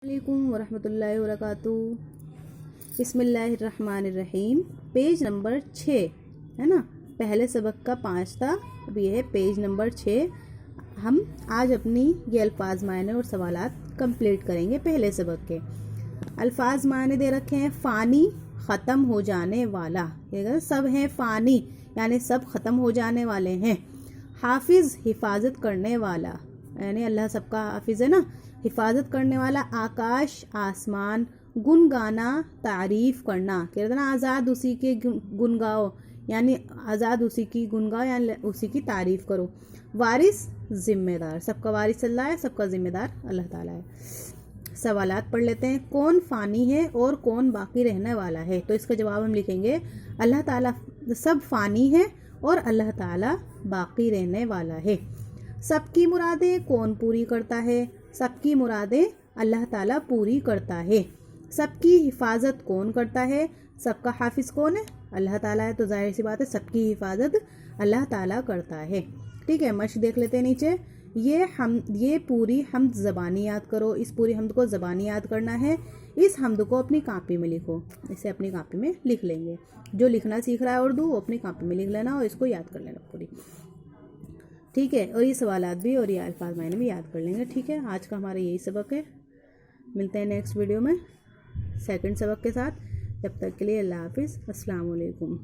علیکم ورحمۃ اللہ وبرکاتہ۔ بسم اللہ الرحمن الرحیم۔ پیج نمبر 6 ہے نا، پہلے سبق کا 5 تھا، اب یہ ہے پیج نمبر 6۔ ہم آج اپنی یہ الفاظ معنی اور سوالات کمپلیٹ کریں گے۔ پہلے سبق کے الفاظ معنی دے رکھے ہیں: فانی، ختم ہو جانے والا، سب ہیں فانی یعنی سب ختم ہو جانے والے ہیں۔ حافظ، حفاظت کرنے والا، یعنی اللہ سب کا حافظ ہے نا، حفاظت کرنے والا۔ آکاش، آسمان۔ گنگانا، تعریف کرنا، کہتے ہیں نا آزاد اسی کے گن گاؤ، یعنی آزاد اسی کی گن گاؤ یعنی اسی کی تعریف کرو۔ وارث، ذمہ دار، سب کا وارث اللہ ہے، سب کا ذمہ دار اللہ تعالیٰ ہے۔ سوالات پڑھ لیتے ہیں۔ کون فانی ہے اور کون باقی رہنے والا ہے؟ تو اس کا جواب ہم لکھیں گے: اللہ تعالیٰ سب فانی ہے اور اللہ تعالیٰ باقی رہنے والا ہے۔ سب کی مرادیں کون پوری کرتا ہے؟ سب کی مرادیں اللہ تعالیٰ پوری کرتا ہے۔ سب کی حفاظت کون کرتا ہے؟ سب کا حافظ کون ہے؟ اللہ تعالیٰ ہے، تو ظاہر سی بات ہے سب کی حفاظت اللہ تعالیٰ کرتا ہے۔ ٹھیک ہے، مشق دیکھ لیتے ہیں نیچے۔ یہ پوری حمد زبانی یاد کرو، اس پوری حمد کو زبانی یاد کرنا ہے۔ اس حمد کو اپنی کاپی میں لکھو، اسے اپنی کاپی میں لکھ لیں گے۔ جو لکھنا سیکھ رہا ہے اردو وہ اپنی کاپی میں لکھ لینا اور اس کو یاد کر لینا پوری۔ ٹھیک ہے، اور یہ سوالات بھی اور یہ الفاظ معنی بھی یاد کر لیں گے۔ ٹھیک ہے، آج کا ہمارا یہی سبق ہے۔ ملتے ہیں نیکسٹ ویڈیو میں سیکنڈ سبق کے ساتھ۔ جب تک کے لیے اللہ حافظ، السلام علیکم۔